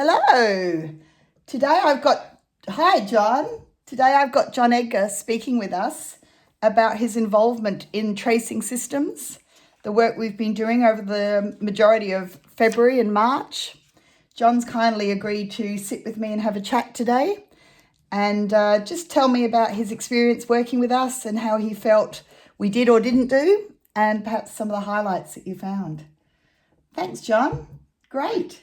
Hello. Hi, John. Today I've got Jon Edgar speaking with us about his involvement in tracing systems, the work we've been doing over the majority of February and March. John's kindly agreed to sit with me and have a chat today and just tell me about his experience working with us and how he felt we did or didn't do, and perhaps some of the highlights that you found. Thanks, John. Great.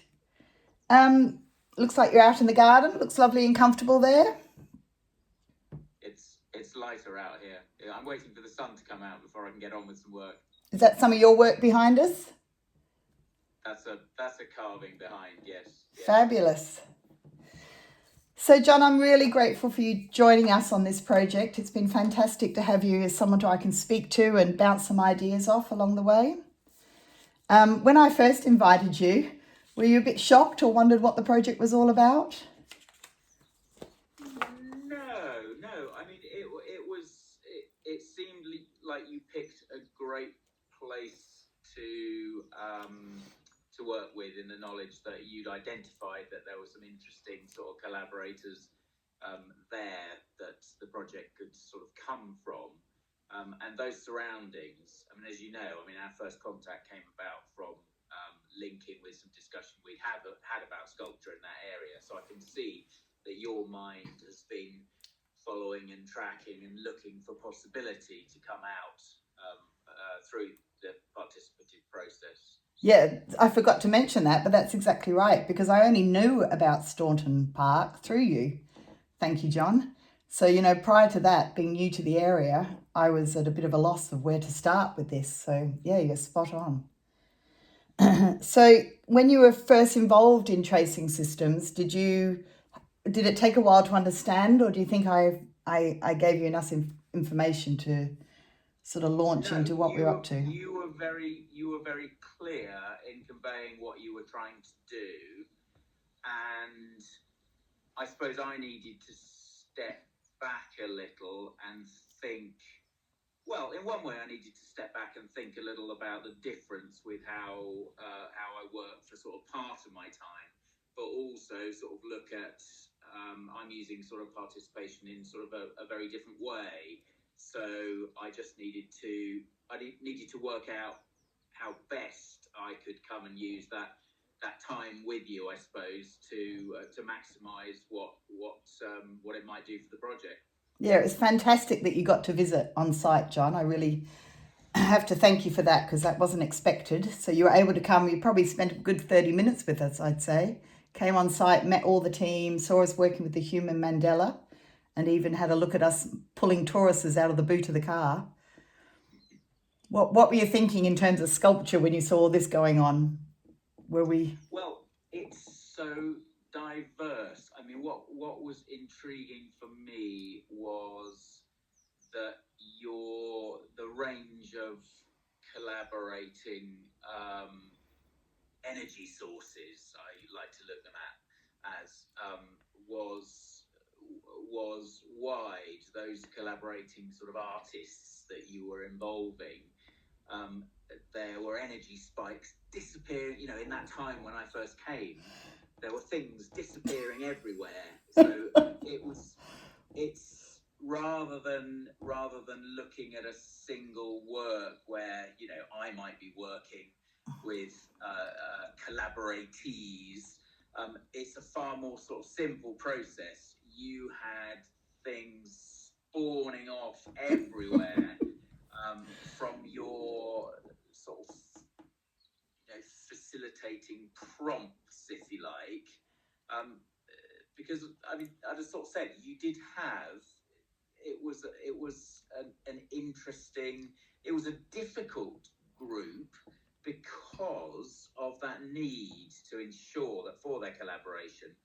Looks like you're out in the garden. Looks lovely and comfortable there. It's lighter out here. I'm waiting for the sun to come out before I can get on with some work. Is that some of your work behind us? That's a carving behind, yes. Fabulous. So, John, I'm really grateful for you joining us on this project. It's been fantastic to have you as someone I can speak to and bounce some ideas off along the way. When I first invited you, were you a bit shocked or wondered what the project was all about? No. I mean, it seemed like you picked a great place to work with, in the knowledge that you'd identified that there were some interesting sort of collaborators there that the project could sort of come from. And those surroundings, I mean, as you know, our first contact came about from linking with some discussion we had about sculpture in that area. So I can see that your mind has been following and tracking and looking for possibility to come out through the participative process. Yeah, I forgot to mention that, but that's exactly right, because I only knew about Staunton Park through you. Thank you, John. So, prior to that, being new to the area, I was at a bit of a loss of where to start with this. So, yeah, you're spot on. So, when you were first involved in tracing systems, did it take a while to understand, or do you think I gave you enough information to sort of launch into what we're up to? You were very clear in conveying what you were trying to do, and I suppose I needed to step back a little and think. Well, in one way, I needed to step back and think a little about the difference with how I work for sort of part of my time, but also sort of look at I'm using sort of participation in sort of a very different way. So I just needed to work out how best I could come and use that time with you, I suppose, to maximise what it might do for the project. Yeah, it's fantastic that you got to visit on site, John. I really have to thank you for that, because that wasn't expected. So you were able to come. You probably spent a good 30 minutes with us, I'd say. Came on site, met all the team, saw us working with the human Mandela, and even had a look at us pulling Tauruses out of the boot of the car. What were you thinking in terms of sculpture when you saw all this going on? Well, it's so diverse. I mean, what was intriguing for me was that the range of collaborating energy sources, I like to look them at as, was wide. Those collaborating sort of artists that you were involving, there were energy spikes disappearing. In that time when I first came, there were things disappearing everywhere. So it's rather than looking at a single work where I might be working with collaboratees. It's a far more sort of simple process. You had things spawning off everywhere from your sort of facilitating prompts, if you like, because I just sort of said you did have. It was an interesting. It was a difficult group because of that need to ensure that for their collaboration,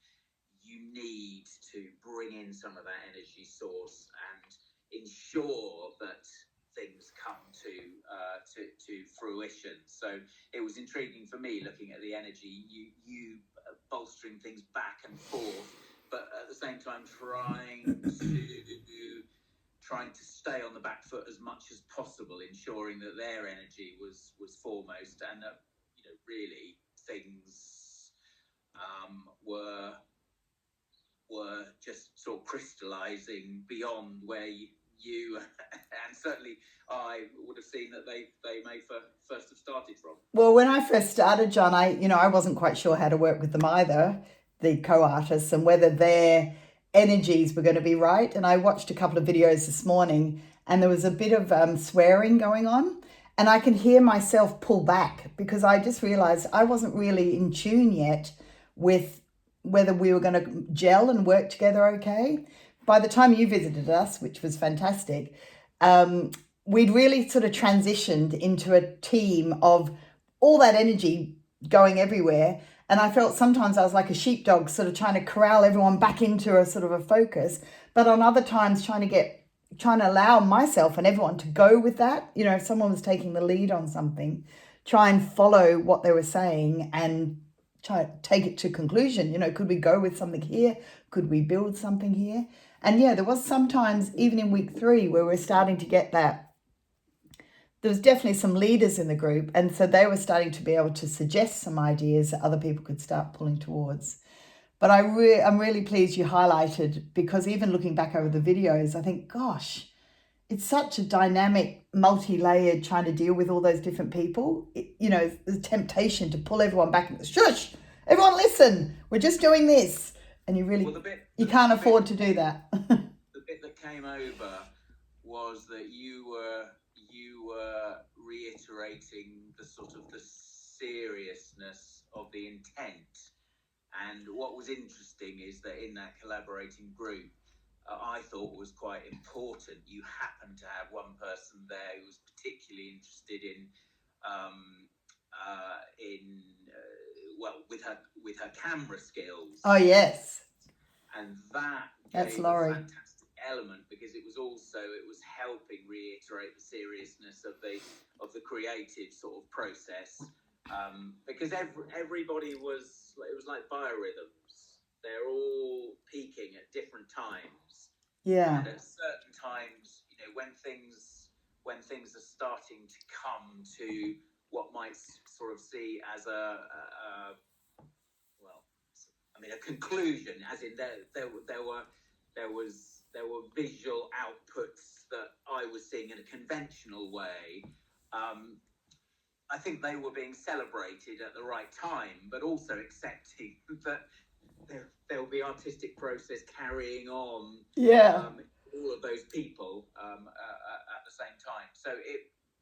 you need to bring in some of that energy source and ensure that things come to fruition. So it was intriguing for me looking at the energy, you bolstering things back and forth, but at the same time trying to stay on the back foot as much as possible, ensuring that their energy was foremost, and that really things were sort of crystallizing beyond where you and certainly I would have seen that they may first have started from. Well, when I first started, John, I wasn't quite sure how to work with them either, the co-artists, and whether their energies were going to be right. And I watched a couple of videos this morning, and there was a bit of swearing going on, and I can hear myself pull back because I just realized I wasn't really in tune yet with whether we were going to gel and work together okay. By the time you visited us, which was fantastic, we'd really sort of transitioned into a team of all that energy going everywhere. And I felt sometimes I was like a sheepdog sort of trying to corral everyone back into a sort of a focus, but on other times trying to allow myself and everyone to go with that. You know, if someone was taking the lead on something, try and follow what they were saying and try to take it to conclusion. You know, could we go with something here? Could we build something here? And yeah, there was sometimes even in week 3 where we're starting to get that. There was definitely some leaders in the group, and so they were starting to be able to suggest some ideas that other people could start pulling towards. But I'm really pleased you highlighted, because even looking back over the videos, I think, gosh, it's such a dynamic, multi-layered trying to deal with all those different people. The temptation to pull everyone back and shush, everyone listen, we're just doing this. And you can't afford to do that. The bit that came over was that you were reiterating the sort of the seriousness of the intent. And what was interesting is that in that collaborating group, I thought was quite important, you happened to have one person there who was particularly interested with her camera skills. Oh yes. And that's gave Laurie. A fantastic element, because it was helping reiterate the seriousness of the creative sort of process, because everybody it was like biorhythms. They're all peaking at different times. Yeah. And at certain times, when things are starting to come to what might sort of see as a conclusion, as in there were visual outputs that I was seeing in a conventional way. I think they were being celebrated at the right time, but also accepting that there will be artistic process carrying on. Yeah. All of those people at the same time. So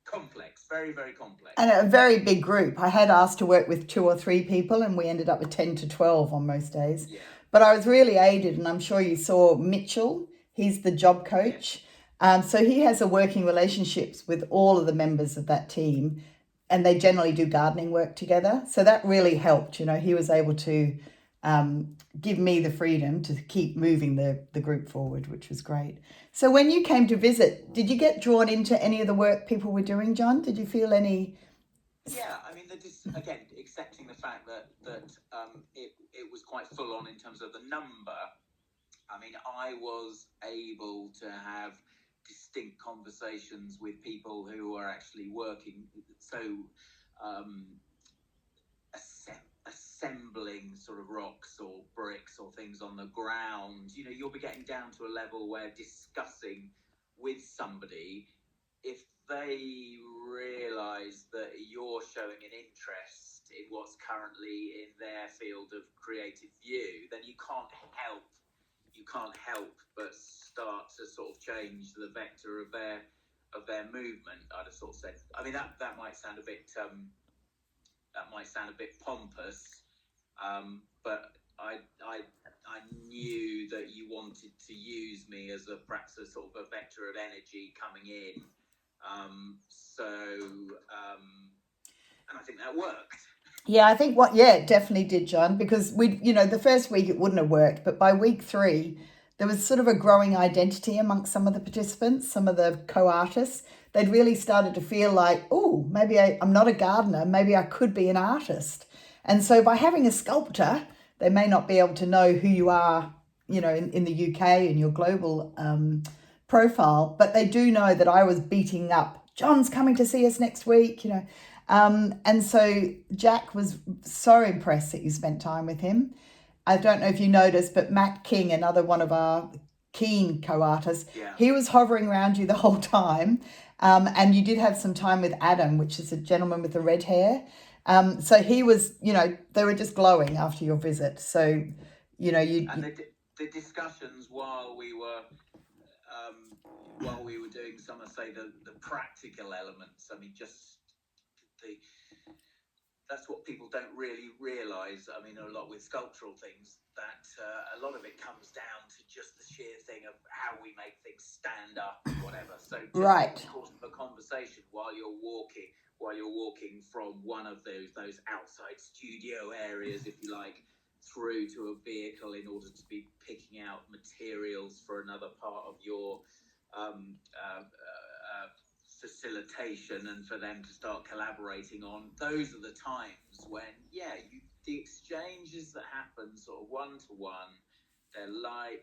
complex, very, very complex. And a very big group. I had asked to work with 2 or 3 people, and we ended up with 10 to 12 on most days. Yeah. But I was really aided, and I'm sure you saw Mitchell. He's the job coach. Yeah. So he has a working relationships with all of the members of that team, and they generally do gardening work together. So that really helped. He was able to give me the freedom to keep moving the group forward, which was great. So when you came to visit, did you get drawn into any of the work people were doing, John? Did you feel any? Yeah, again, accepting the fact that it was quite full on in terms of the number. I was able to have distinct conversations with people who are actually working, so assembling sort of rocks or bricks or things on the ground. You'll be getting down to a level where discussing with somebody, if they realise that you're showing an interest in what's currently in their field of creative view, then you can't help but start to sort of change the vector of their movement. I'd have sort of said. That might sound a bit pompous, but I knew that you wanted to use me as perhaps a sort of a vector of energy coming in. And I think that worked. Yeah, I think it definitely did, John, because the first week it wouldn't have worked, but by week 3, there was sort of a growing identity amongst some of the participants, some of the co-artists. They'd really started to feel like, oh, maybe I'm not a gardener, maybe I could be an artist. And so by having a sculptor, they may not be able to know who you are, in the UK and your global profile, but they do know that I was beating up, John's coming to see us next week, And so Jack was so impressed that you spent time with him. I don't know if you noticed, but Matt King, another one of our keen co-artists, he was hovering around you the whole time. And you did have some time with Adam, which is a gentleman with the red hair. So he was, they were just glowing after your visit. So, And the discussions while we were doing some of, say, the practical elements. I mean, just that's what people don't really realise. I mean, a lot with sculptural things, that a lot of it comes down to just the sheer thing of how we make things stand up and whatever. So just in the course of a conversation while you're walking from one of those outside studio areas, if you like, through to a vehicle in order to be picking out materials for another part of your facilitation, and for them to start collaborating on, those are the times when the exchanges that happen sort of one-to-one, they're like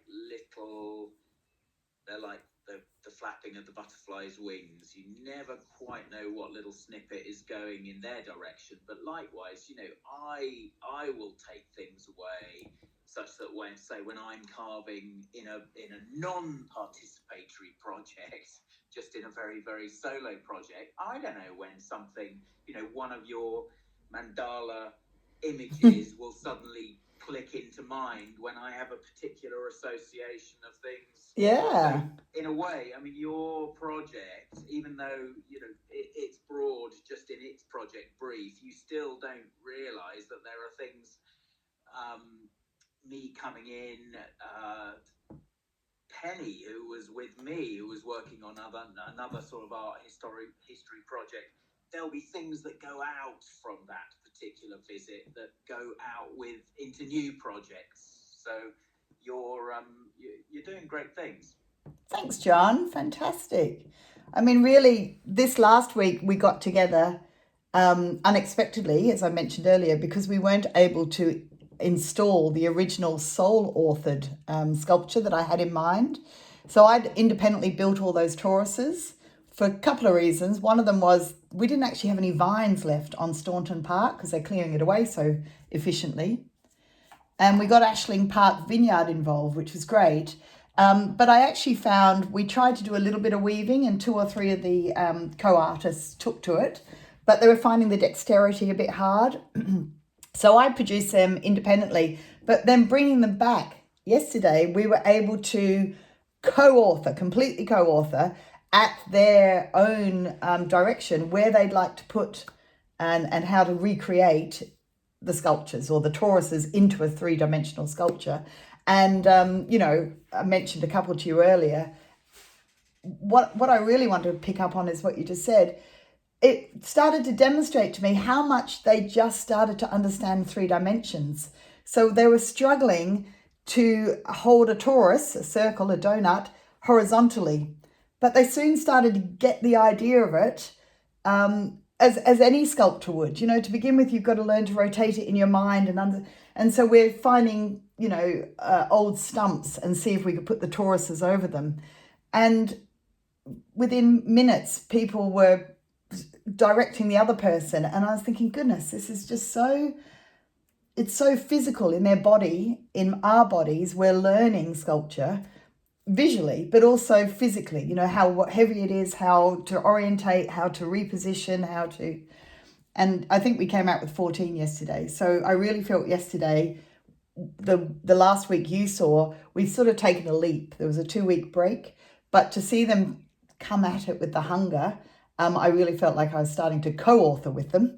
the flapping of the butterfly's wings. You never quite know what little snippet is going in their direction, but likewise, I will take things away such that when I'm carving in a non-participatory project, just in a very, very solo project, I don't know when something, one of your mandala images will suddenly click into mind when I have a particular association of things. Yeah. So in a way, I mean, your project, even though, it's broad just in its project brief, you still don't realise that there are things, me coming in, Penny, who was with me, who was working on another sort of art history project, there'll be things that go out from that particular visit that go out into new projects. So you're doing great things. Thanks, John. Fantastic. I mean, really, this last week we got together unexpectedly, as I mentioned earlier, because we weren't able to install the original sole-authored sculpture that I had in mind. So I'd independently built all those toruses for a couple of reasons. One of them was we didn't actually have any vines left on Staunton Park because they're clearing it away so efficiently. And we got Ashling Park Vineyard involved, which was great. But I actually found we tried to do a little bit of weaving, and 2 or 3 of the co-artists took to it, but they were finding the dexterity a bit hard. So I produced them independently, but then bringing them back yesterday, we were able to completely co-author at their own direction where they'd like to put and how to recreate the sculptures or the toruses into a 3-dimensional sculpture. And, I mentioned a couple to you earlier. What I really want to pick up on is what you just said. It started to demonstrate to me how much they just started to understand 3 dimensions. So they were struggling to hold a torus, a circle, a donut, horizontally. But they soon started to get the idea of it, as any sculptor would. To begin with, you've got to learn to rotate it in your mind. And so we're finding, old stumps and see if we could put the toruses over them. And within minutes, people were directing the other person, and I was thinking, goodness, this is just it's so physical in their body. In our bodies, we're learning sculpture visually, but also physically, what heavy it is, how to orientate, how to reposition, and I think we came out with 14 yesterday. So I really felt yesterday, the last week you saw, we've sort of taken a leap. There was a 2-week break, but to see them come at it with the hunger, I really felt like I was starting to co-author with them.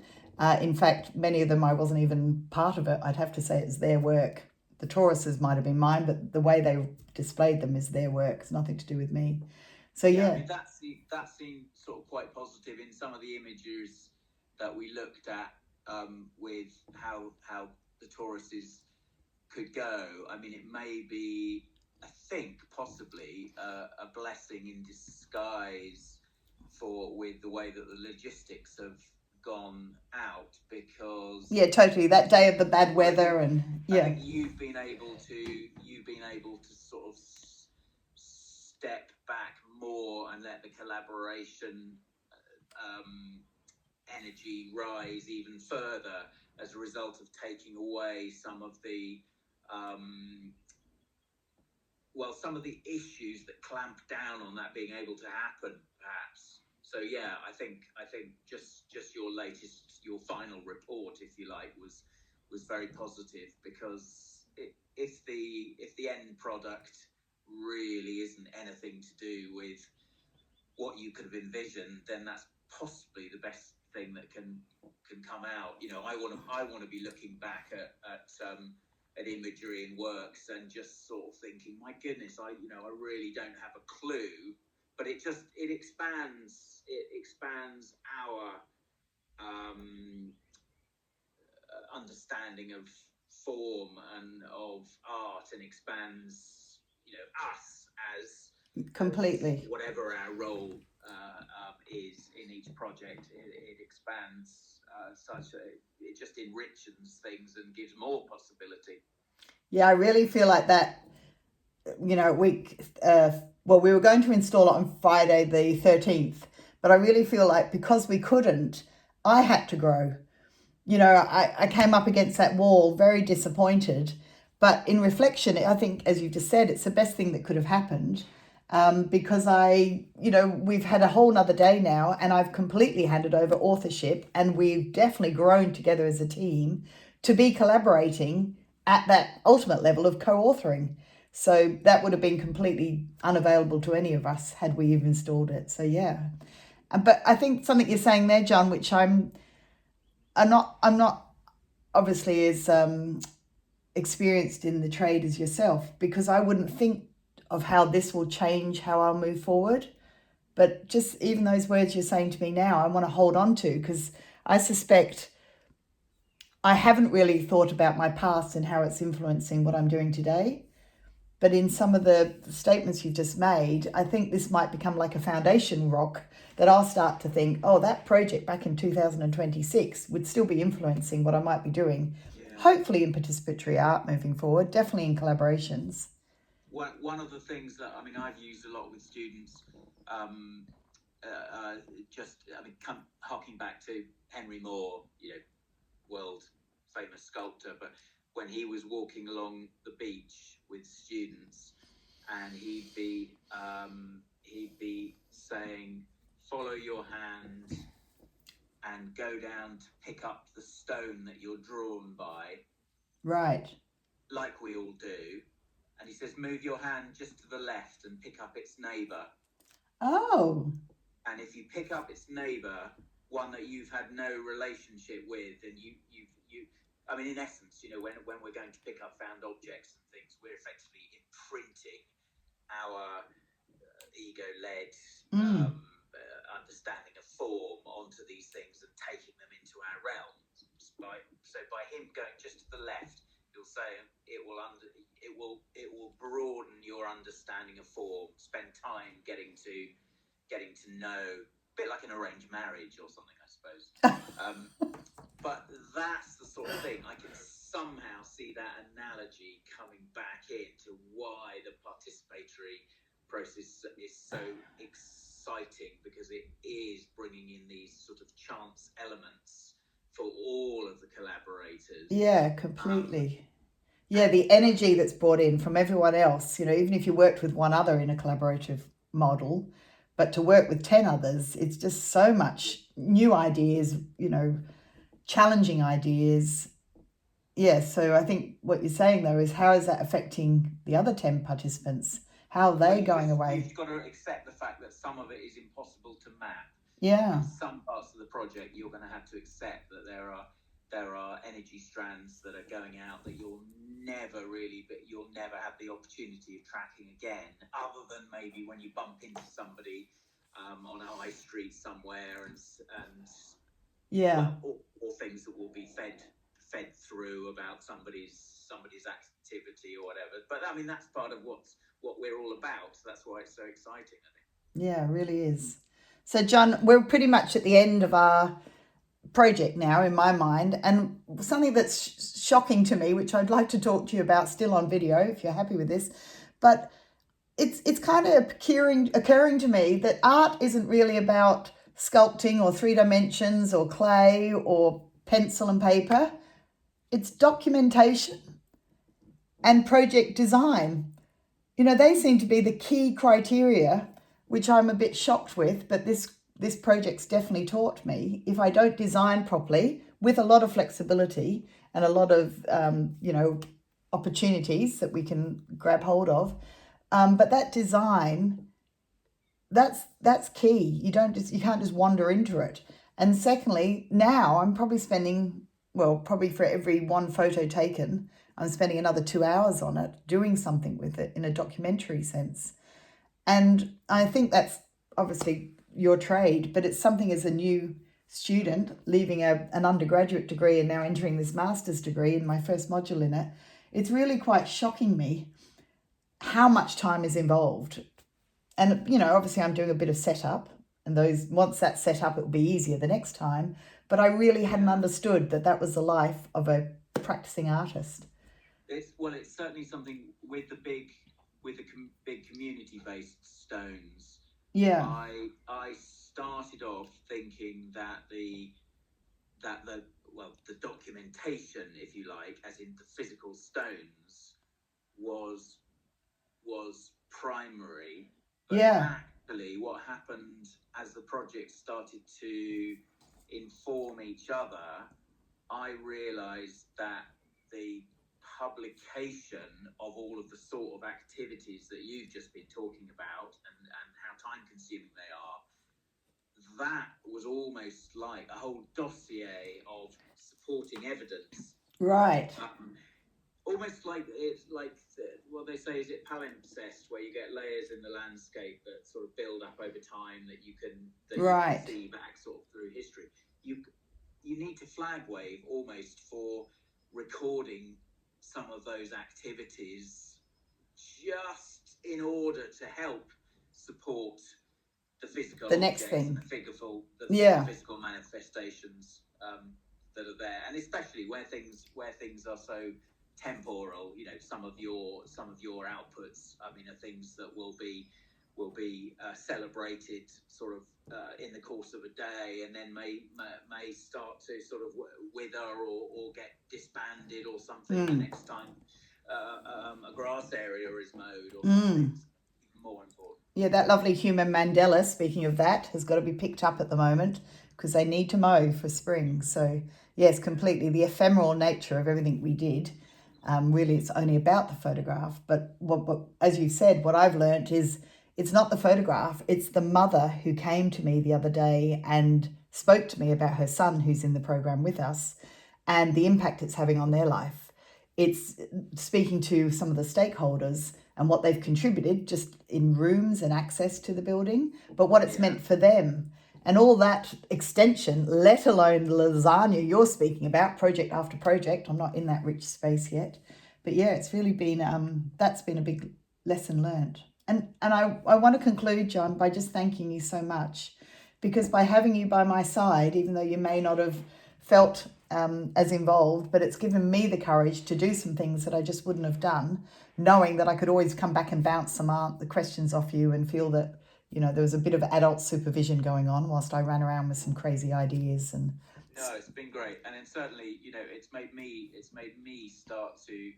In fact, many of them I wasn't even part of it. I'd have to say it's their work. The toruses might have been mine, but the way they displayed them is their work. It's nothing to do with me. So yeah. I mean, that seemed sort of quite positive in some of the images that we looked at, with how the toruses could go. I mean, it may be, I think, possibly a blessing in disguise with the way that the logistics have gone out, because totally, that day of the bad weather, and I think you've been able to sort of step back more and let the collaboration energy rise even further as a result of taking away some of the some of the issues that clamp down on that being able to happen, perhaps. So yeah, I think just your final report, if you like, was very positive, because if the end product really isn't anything to do with what you could have envisioned, then that's possibly the best thing that can come out. I want to be looking back at imagery and works and just sort of thinking, my goodness, I really don't have a clue, but it expands our understanding of form and of art, and expands us Completely. as whatever our role is in each project. It expands such that it just enriches things and gives more possibility. Yeah, I really feel like that. We were going to install it on Friday the 13th, but I really feel like because we couldn't, I had to grow. I came up against that wall very disappointed, but in reflection, I think, as you just said, it's the best thing that could have happened, because we've had a whole nother day now, and I've completely handed over authorship, and we've definitely grown together as a team to be collaborating at that ultimate level of co-authoring. So that would have been completely unavailable to any of us had we even installed it. So yeah. But I think something you're saying there, John, which I'm not obviously as experienced in the trade as yourself, because I wouldn't think of how this will change how I'll move forward. But just even those words you're saying to me now, I want to hold on to, because I suspect I haven't really thought about my past and how it's influencing what I'm doing today. But in some of the statements you've just made, I think this might become like a foundation rock that I'll start to think, oh, that project back in 2026 would still be influencing what I might be doing. Yeah. Hopefully in participatory art moving forward, definitely in collaborations. One of the things that I've used a lot with students, harking back to Henry Moore, world famous sculptor, but when he was walking along the beach with students, and he'd be saying, follow your hand and go down to pick up the stone that you're drawn by. Right. Like we all do. And he says, move your hand just to the left and pick up its neighbour. Oh. And if you pick up its neighbour, one that you've had no relationship with, and in essence, when we're going to pick up found objects and things, we're effectively imprinting our ego-led understanding of form onto these things and taking them into our realm. So by him going just to the left, he'll say it will broaden your understanding of form. Spend time getting to know, a bit like an arranged marriage or something, I suppose. But that's the sort of thing. I can somehow see that analogy coming back into why the participatory process is so exciting, because it is bringing in these sort of chance elements for all of the collaborators. Yeah, completely. The energy that's brought in from everyone else, even if you worked with one other in a collaborative model, but to work with 10 others, it's just so much new ideas, challenging ideas. Yeah, so I think what you're saying, though, is how is that affecting the other 10 participants? How are they going away? You've got to accept the fact that some of it is impossible to map. Yeah. In some parts of the project, you're going to have to accept that there are energy strands that are going out that you'll never have the opportunity of tracking again, other than maybe when you bump into somebody on a high street somewhere, and yeah, or things that will be fed through about somebody's activity or whatever. But that's part of what we're all about. That's why it's so exciting, I think. Yeah, it really is. So, John, we're pretty much at the end of our project now, in my mind, and something that's shocking to me, which I'd like to talk to you about still on video, if you're happy with this, but it's kind of occurring to me that art isn't really about sculpting or 3 dimensions or clay or pencil and paper. It's documentation. and project design. You know, they seem to be the key criteria, which I'm a bit shocked with, but this project's definitely taught me, if I don't design properly with a lot of flexibility and a lot of, opportunities that we can grab hold of, but that design, that's key. You can't just wander into it. And secondly, now I'm probably probably for every one photo taken, I'm spending another 2 hours on it, doing something with it in a documentary sense. And I think that's obviously your trade, but it's something as a new student leaving an undergraduate degree and now entering this master's degree in my first module in it, it's really quite shocking me how much time is involved. And, obviously I'm doing a bit of setup, and once that's set up, it'll be easier the next time. But I really hadn't understood that was the life of a practicing artist. It's certainly something with the big community-based stones. Yeah. I started off thinking that the documentation, if you like, as in the physical stones, was primary. But actually, what happened as the project started to inform each other, I realised that the publication of all of the sort of activities that you've just been talking about and how time consuming they are, that was almost like a whole dossier of supporting evidence. Right. Almost like it's like what they say, is it palimpsest, where you get layers in the landscape that sort of build up over time that you can see back sort of through history. You need to flag wave almost for recording some of those activities, just in order to help support the physical next thing, and the physical manifestations that are there, and especially where things are so temporal. Some of your outputs, are things that will be celebrated sort of in the course of a day, and then may start to sort of wither or get disbanded or something the next time a grass area is mowed or something. It's even more important. Yeah, that lovely human Mandela, speaking of that, has got to be picked up at the moment because they need to mow for spring. So yes, completely. The ephemeral nature of everything we did. Really, it's only about the photograph. But as you said, what I've learnt is it's not the photograph. It's the mother who came to me the other day and spoke to me about her son who's in the program with us and the impact it's having on their life. It's speaking to some of the stakeholders and what they've contributed just in rooms and access to the building, but what it's meant for them. And all that extension, let alone the lasagna you're speaking about, project after project. I'm not in that rich space yet. But yeah, it's really been, that's been a big lesson learned. And I want to conclude, Jon, by just thanking you so much, because by having you by my side, even though you may not have felt as involved, but it's given me the courage to do some things that I just wouldn't have done, knowing that I could always come back and bounce the questions off you and feel that, there was a bit of adult supervision going on whilst I ran around with some crazy ideas. And no, it's been great, and then certainly, it's made me start to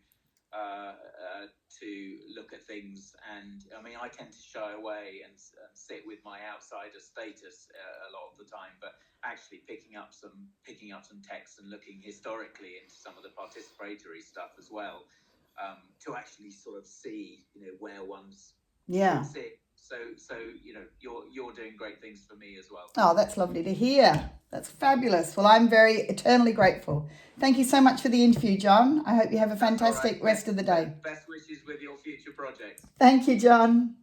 look at things. And I tend to shy away and sit with my outsider status a lot of the time, but actually picking up some text and looking historically into some of the participatory stuff as well, to actually sort of see where one's sit. So you're doing great things for me as well. Oh, that's lovely to hear. That's fabulous. Well, I'm very eternally grateful. Thank you so much for the interview, Jon. I hope you have a fantastic rest of the day. Best wishes with your future projects. Thank you, Jon.